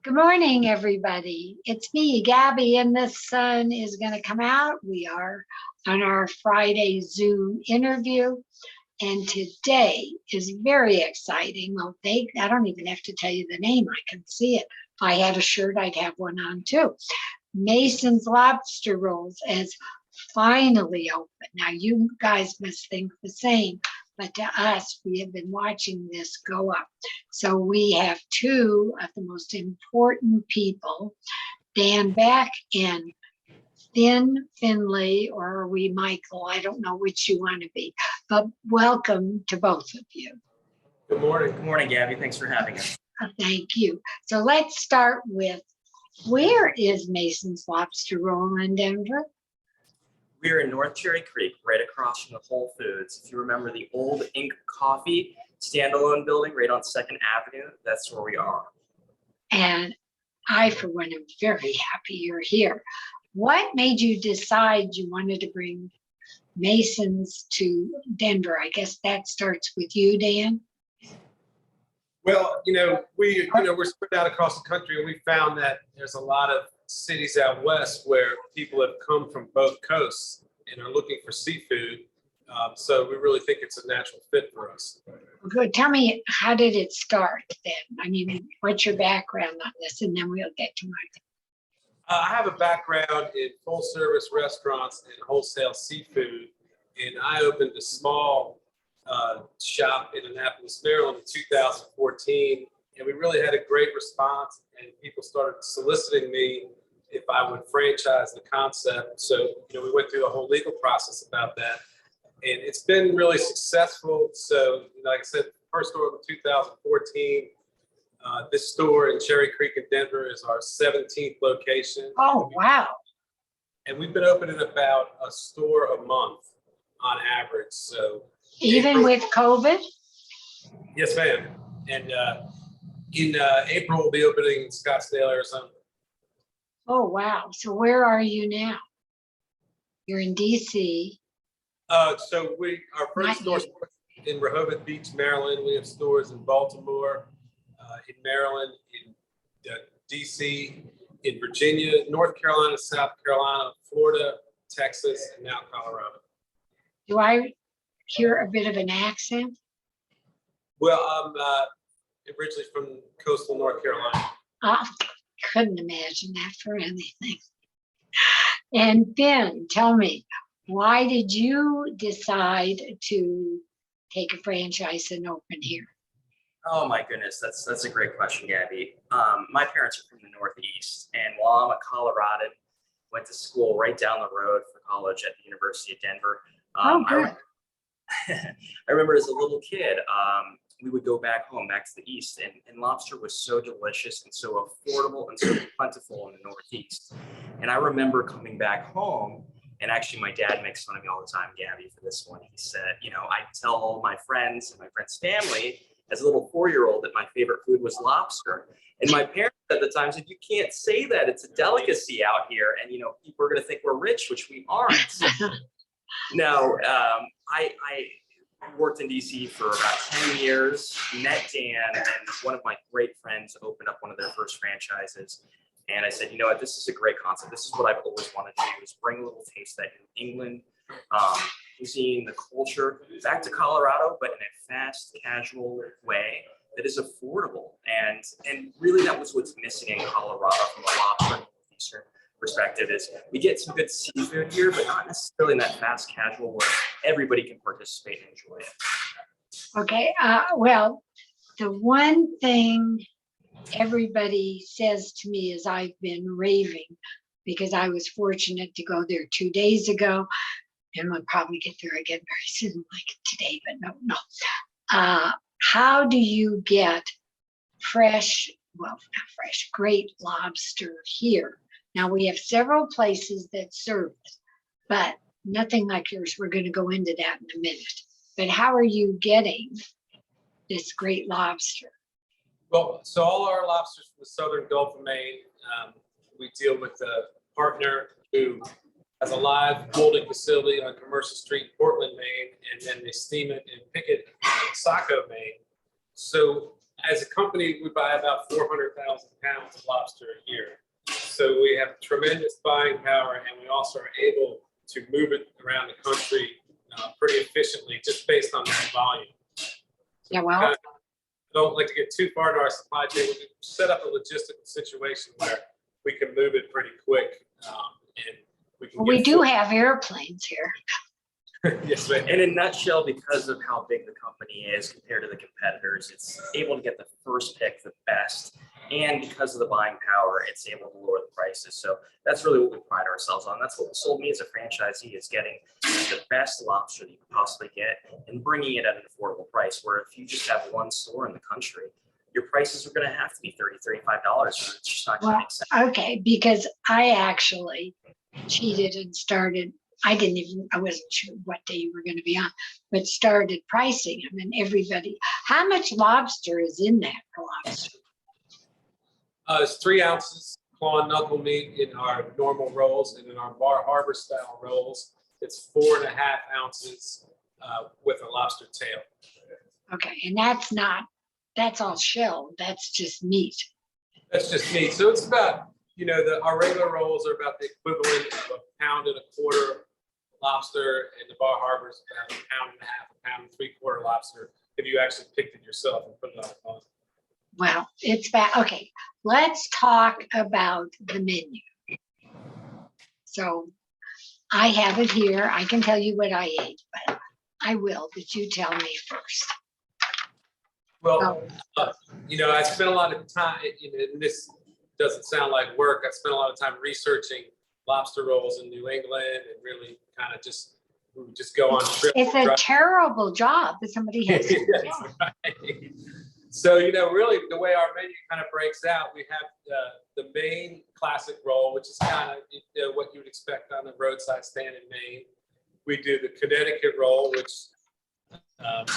Good morning, everybody. It's me, Gabby, and the sun is going to come out. We are on our Friday Zoom interview, and today is very exciting. Well, I don't even have to tell you the name. I can see it. If I had a shirt, I'd have one on too. Mason's Lobster Rolls has finally opened. Now, you guys must think the same, but to us, we have been watching this go up. So we have two of the most important people, Dan Beck and Findlay, or are we Michael? I don't know which you want to be, but welcome to both of you. Good morning. Good morning, Gabby. Thanks for having us. Thank you. So let's start with, where is Mason's Lobster Roll in Denver? We're in North Cherry Creek, right across from the Whole Foods. If you remember the old Ink Coffee standalone building right on 2nd Avenue, that's where we are. And I, for one, am very happy you're here. What made you decide you wanted to bring Mason's to Denver? I guess that starts with you, Dan. Well, we're spread out across the country, and we found that there's a lot of cities out west where people have come from both coasts and are looking for seafood. So we really think it's a natural fit for us. Good. Tell me, how did it start then? I mean, what's your background on this? And then we'll get to my. I have a background in full service restaurants and wholesale seafood, and I opened a small shop in Annapolis, Maryland in 2014, and we really had a great response, and people started soliciting me if I would franchise the concept. So, we went through a whole legal process about that, and it's been really successful. So, like I said, first store in 2014. This store in Cherry Creek in Denver is our 17th location. Oh, wow. And we've been opening about a store a month on average. So even with COVID? Yes, ma'am. And in April, we'll be opening in Scottsdale, Arizona. Oh, wow. So where are you now? You're in DC. So our first store in Rehoboth Beach, Maryland. We have stores in Baltimore, in Maryland, in DC, in Virginia, North Carolina, South Carolina, Florida, Texas, and now Colorado. Do I hear a bit of an accent? Well, I'm originally from coastal North Carolina. Couldn't imagine that for anything. And Ben, tell me, why did you decide to take a franchise and open here? Oh my goodness, that's a great question, Gabby. My parents are from the Northeast, and while I'm a Coloradan, went to school right down the road for college at the University of Denver. Good. I remember as a little kid, we would go back to the East, and lobster was so delicious and so affordable and so plentiful in the Northeast. And I remember coming back home, and actually my dad makes fun of me all the time, Gabby, for this one. He said, I tell all my friends and my friend's family as a little 4-year-old that my favorite food was lobster. And my parents at the time said, you can't say that, it's a delicacy out here. And, people are going to think we're rich, which we aren't. No, I worked in DC for about 10 years, met Dan, and one of my great friends opened up one of their first franchises. And I said, this is a great concept. This is what I've always wanted to do, is bring a little taste of that New England cuisine, the culture back to Colorado, but in a fast, casual way that is affordable. And really that was what's missing in Colorado from a lobster and northeastern perspective, is we get some good seafood here, but not necessarily in that fast casual where everybody can participate and enjoy it. Okay, well, the one thing everybody says to me is I've been raving, because I was fortunate to go there 2 days ago, and we'll probably get there again very soon, like today, but no. How do you get great lobster here? Now, we have several places that serve it, but nothing like yours. We're going to go into that in a minute. But how are you getting this great lobster? Well, so all our lobsters from the southern Gulf of Maine, we deal with a partner who has a live molding facility on Commercial Street, Portland, Maine, and then they steam it and pick it in Saco, Maine. So As a company, we buy about 400,000 pounds of lobster a year. So we have tremendous buying power, and we also are able to move it around the country pretty efficiently just based on that volume. Yeah, well, Don't like to get too far into our supply chain. We set up a logistical situation where we can move it pretty quick, and we can. we do have airplanes here. Yes, ma'am. In a nutshell, because of how big the company is compared to the competitors, it's able to get the first pick, the best. And because of the buying power, it's able to lower the prices. So that's really what we pride ourselves on. That's what sold me as a franchisee, is getting the best lobster that you can possibly get and bringing it at an affordable price. Where if you just have one store in the country, your prices are going to have to be $30, $35. It's just not going to Well, make sense. okay, because I actually cheated and started, I wasn't sure what day you were going to be on, but started pricing them, and everybody, how much lobster is in that lobster? It's 3 ounces claw and knuckle meat in our normal rolls, and in our Bar Harbor style rolls, it's 4.5 ounces with a lobster tail. Okay, and that's all shell, that's just meat. That's just meat. So it's about, our regular rolls are about the equivalent of 1.25 pounds lobster, and the Bar Harbor is about 1.5 pounds, 1.75 pounds lobster if you actually picked it yourself and put it on a bun. Well, it's bad. Okay, let's talk about the menu. So I have it here. I can tell you what I ate, but I will, but you tell me first. Well, I spent a lot of time, and this doesn't sound like work. I spent a lot of time researching lobster rolls in New England, and really kind of we would just go on trips. It's a terrible job that somebody has to do. That's right. So, really the way our menu kind of breaks out, we have the main classic roll, which is kind of what you would expect on a roadside stand in Maine. We do the Connecticut roll, which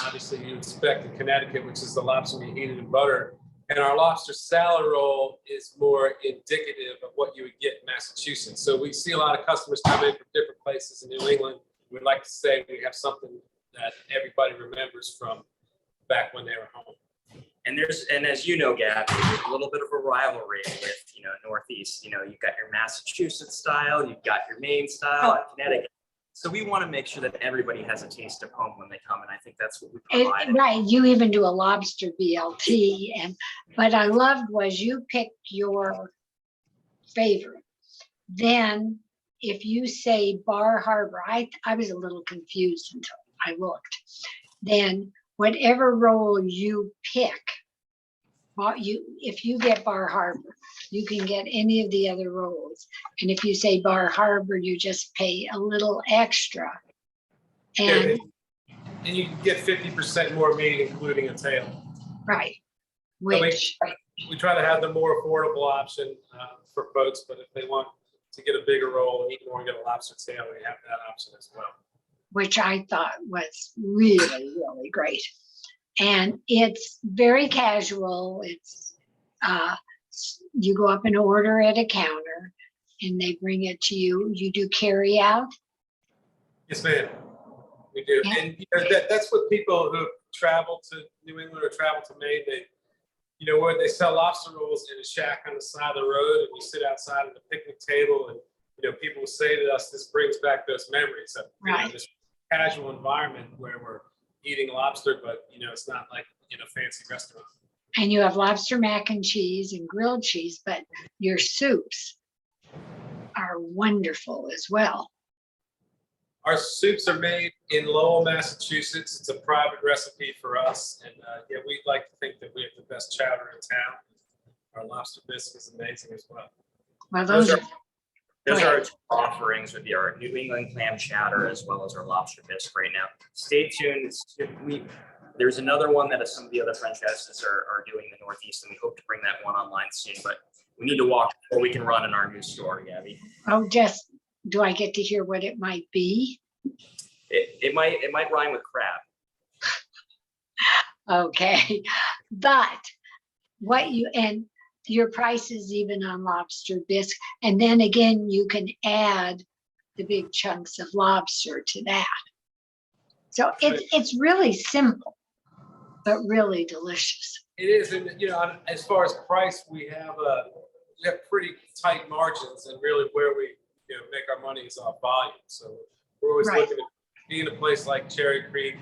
obviously you expect in Connecticut, which is the lobster meat heated in butter. And our lobster salad roll is more indicative of what you would get in Massachusetts. So we see a lot of customers come in from different places in New England. We'd like to say we have something that everybody remembers from back when they were home. And as you know, Gabb, there's a little bit of a rivalry with, Northeast. You've got your Massachusetts style, you've got your Maine style, and Connecticut. So we want to make sure that everybody has a taste of home when they come, and I think that's what we provide. Right, you even do a lobster BLT, but I loved was you picked your favorite. Then if you say Bar Harbor, I was a little confused until I looked. Then whatever roll you pick, if you get Bar Harbor, you can get any of the other rolls. And if you say Bar Harbor, you just pay a little extra. And you can get 50% more meat, including a tail. Right. Which we try to have the more affordable option for folks, but if they want to get a bigger roll and eat more and get a lobster tail, we have that option as well. Which I thought was really, really great. And it's very casual. It's you go up and order at a counter and they bring it to you. You do carry out? Yes, ma'am. We do. Yeah. And that's what people who travel to New England or travel to Maine, where they sell lobster rolls in a shack on the side of the road, and you sit outside at the picnic table, and people will say to us, this brings back those memories of this casual environment where we're eating lobster, but it's not like in a fancy restaurant. And you have lobster mac and cheese and grilled cheese, but your soups are wonderful as well. Our soups are made in Lowell, Massachusetts. It's a private recipe for us, and we'd like to think that we have the best chowder in town. Our lobster bisque is amazing as well. Well, those are our two offerings with our New England clam chowder as well as our lobster bisque right now. Stay tuned. There's another one that some of the other franchises are doing in the Northeast, and we hope to bring that one online soon. But we need to walk before we can run in our new store, Gabby. Oh, do I get to hear what it might be? It might rhyme with crab. Okay, but your prices even on lobster bisque, and then again you can add the big chunks of lobster to that. So it's really simple, but really delicious. It is, and as far as price, we have pretty tight margins, and really where we make our money is off volume. So we're always Right. looking at being a place like Cherry Creek,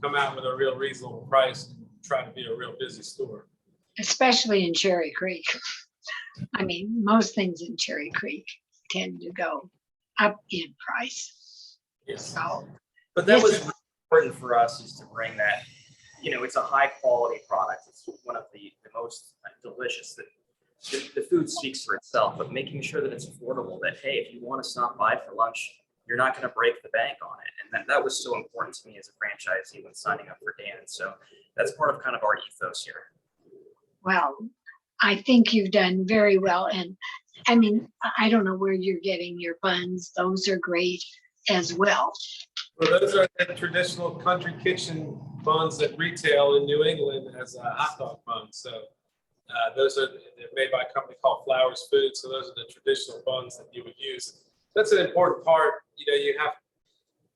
come out with a real reasonable price, and try to be a real busy store. Especially in Cherry Creek. I mean, most things in Cherry Creek tend to go up in price. Yes. So, But that was Yes. really important for us, is to bring that, it's a high quality product. It's one of the most delicious. That the food speaks for itself, but making sure that it's affordable, that, hey, if you want to stop by for lunch, you're not going to break the bank on it. And that was so important to me as a franchisee when signing up for Dan. So that's part of kind of our ethos here. well, I think you've done very well. And I mean, I don't know where you're getting your buns. Those are great as well. Well, those are the traditional country kitchen buns that retail in New England as a hot dog bun. So they're made by a company called Flowers Food. So those are the traditional buns that you would use. That's an important part. You have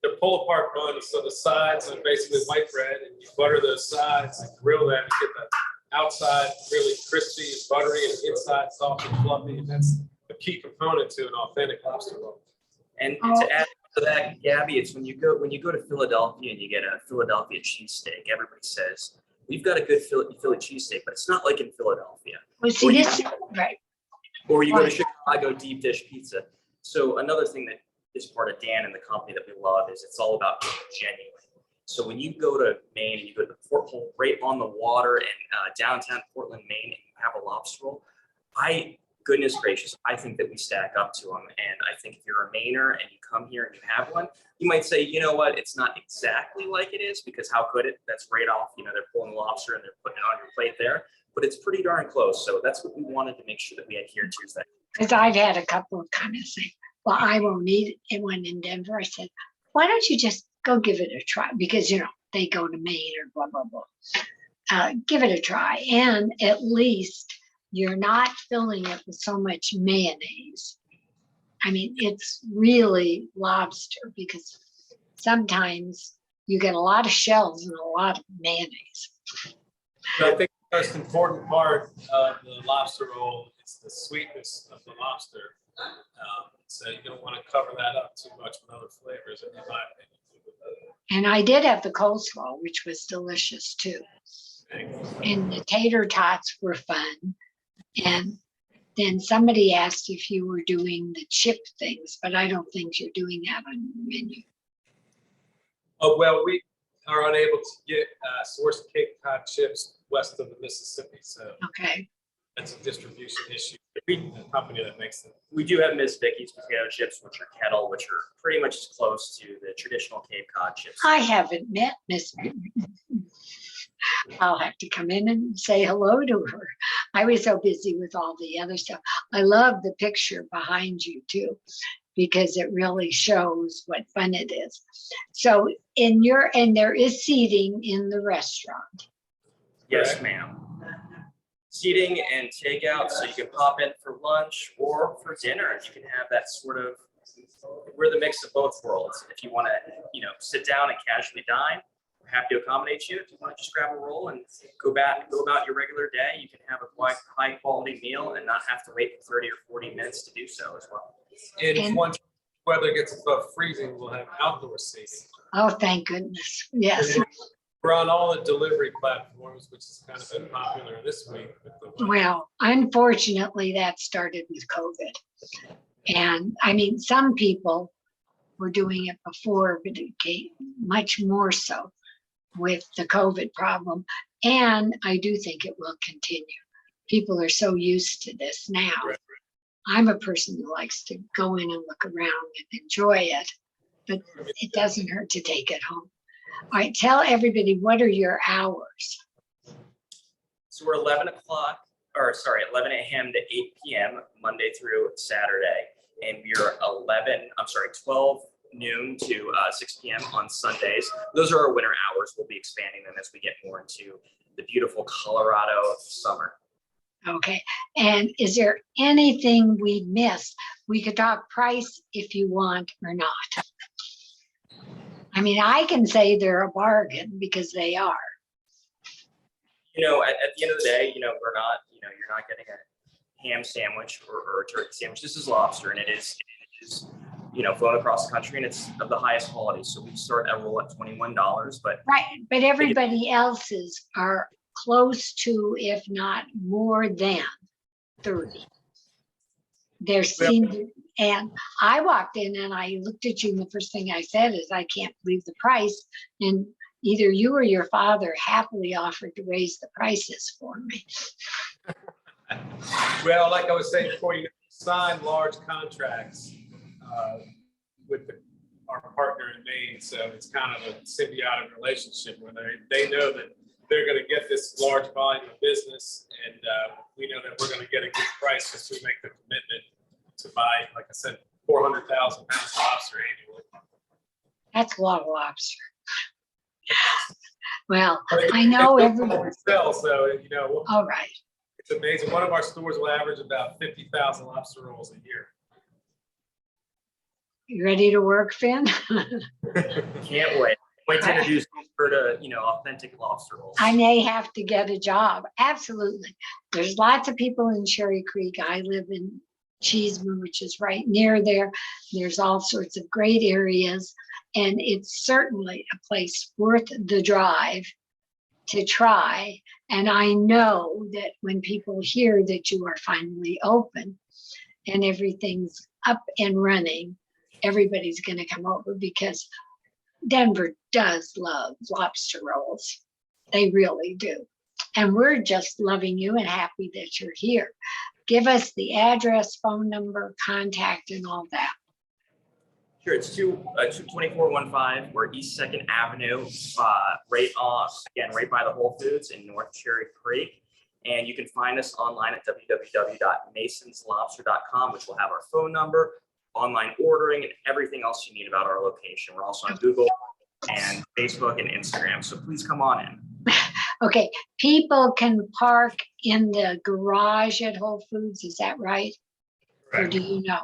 to pull apart buns. So the sides are basically white bread, and you butter those sides and grill them and get the outside really crispy and buttery and inside soft and fluffy. And that's a key component to an authentic lobster roll. And to add to that, Gabby, it's when you go to Philadelphia and you get a Philadelphia cheesesteak, everybody says, we've got a good Philly cheesesteak, but it's not like in Philadelphia. Well, see, this, right. Or you go to Chicago deep dish pizza. So another thing that is part of Dan and the company that we love is it's all about being genuine. So when you go to Maine and you go to the porthole right on the water in downtown Portland, Maine, and you have a lobster roll, goodness gracious, I think that we stack up to them. And I think if you're a Mainer and you come here and you have one, you might say, you know what, it's not exactly like it is, because how could it? That's right off, they're pulling lobster and they're putting it on your plate there, but it's pretty darn close. So that's what we wanted to make sure that we adhere to. Is that Because I've had a couple of kind of say, well, I won't eat it when in Denver. I said, why don't you just go give it a try? Because, they go to Maine or blah, blah, blah. Give it a try. And at least you're not filling it with so much mayonnaise. I mean, it's really lobster, because sometimes you get a lot of shells and a lot of mayonnaise. But I think the most important part of the lobster roll is the sweetness of the lobster. So you don't want to cover that up too much with other flavors, in my opinion. And I did have the coleslaw, which was delicious too. And the tater tots were fun. And then somebody asked if you were doing the chip things, but I don't think you're doing that on your menu. Oh, well, we are unable to get source Cape Cod chips west of the Mississippi. So Okay. that's a distribution issue. The company that makes them. we do have Miss Vicky's potato chips, which are kettle, which are pretty much as close to the traditional Cape Cod chips. I haven't met Miss. I'll have to come in and say hello to her. I was so busy with all the other stuff. I love the picture behind you too, because it really shows what fun it is. So and there is seating in the restaurant. Yes, ma'am. Seating and takeout, so you can pop in for lunch or for dinner. You can have that sort of, we're the mix of both worlds. If you want to, sit down and casually dine, we're happy to accommodate you. If you want to just grab a roll and go about your regular day, you can have a quite high quality meal and not have to wait for 30 or 40 minutes to do so as well. And once weather gets above freezing, we'll have outdoor seating. Oh, thank goodness. Yes. We're on all the delivery platforms, which has kind of been popular this week. Well, unfortunately, that started with COVID. And I mean, some people were doing it before, but it came much more so with the COVID problem. And I do think it will continue. People are so used to this now. Right. I'm a person who likes to go in and look around and enjoy it, but it doesn't hurt to take it home. All right, tell everybody, what are your hours? So we're 11 a.m. to 8 p.m. Monday through Saturday. And we're 12 noon to 6 p.m. on Sundays. Those are our winter hours. We'll be expanding them as we get more into the beautiful Colorado summer. Okay, and is there anything we missed? We could talk price if you want or not. I mean, I can say they're a bargain because they are. At the end of the day, we're not, you're not getting a ham sandwich or a turkey sandwich. This is lobster, and it is flown across the country, and it's of the highest quality. So we start at roll at $21, but Right, but everybody else's are close to, if not more than 30. There seemed, and I walked in and I looked at you, and the first thing I said is, I can't believe the price. And either you or your father happily offered to raise the prices for me. Well, like I was saying before, you sign large contracts with our partner in Maine, so it's kind of a symbiotic relationship where they know that they're going to get this large volume of business, and we know that we're going to get a good price because we make the commitment to buy, like I said, 400,000 pounds of lobster annually. That's a lot of lobster. Well, I know everyone. Sell, so All right. it's amazing. One of our stores will average about 50,000 lobster rolls a year. You ready to work, Finn? can't wait. Wait to introduce her to, authentic lobster rolls. I may have to get a job. Absolutely. There's lots of people in Cherry Creek. I live in Cheeseman, which is right near there. There's all sorts of great areas, and it's certainly a place worth the drive to try. And I know that when people hear that you are finally open and everything's up and running, everybody's going to come over, because Denver does love lobster rolls. They really do. And we're just loving you and happy that you're here. Give us the address, phone number, contact, and all that. Sure, it's 22415. We're East 2nd Avenue, right by the Whole Foods in North Cherry Creek. And you can find us online at www.masonslobster.com, which will have our phone number, online ordering, and everything else you need about our location. We're also on Google and Facebook and Instagram. So please come on in. Okay, people can park in the garage at Whole Foods, is that right? Or do you know?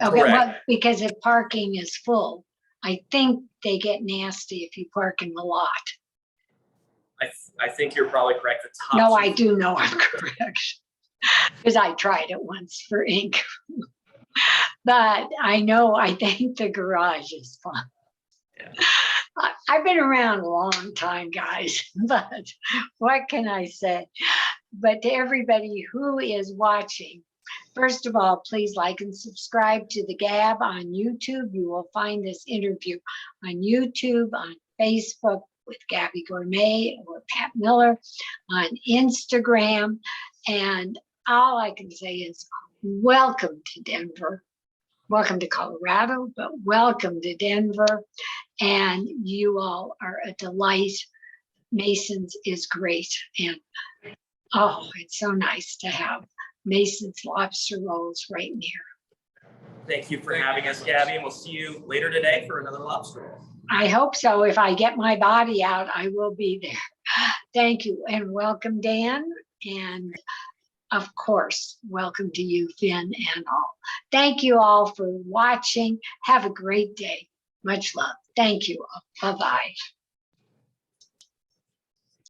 Okay, well, because if parking is full, I think they get nasty if you park in the lot. I think you're probably correct. The top No, I do know I'm correct, because I tried it once for ink. But I think the garage is fun. Yeah. I've been around a long time, guys, but what can I say? But to everybody who is watching, first of all, please like and subscribe to the Gabb on YouTube. You will find this interview on YouTube, on Facebook with Gabby Gourmet or Pat Miller, on Instagram. And all I can say is welcome to Denver. Welcome to Colorado, but welcome to Denver. And you all are a delight. Mason's is great. And oh, it's so nice to have Mason's lobster rolls right near. Thank you for having us, Gabby, and we'll see you later today for another lobster roll. I hope so. If I get my body out, I will be there. Thank you, and welcome, Dan. And of course, welcome to you, Finn, and all. Thank you all for watching. Have a great day. Much love. Thank you. Bye-bye.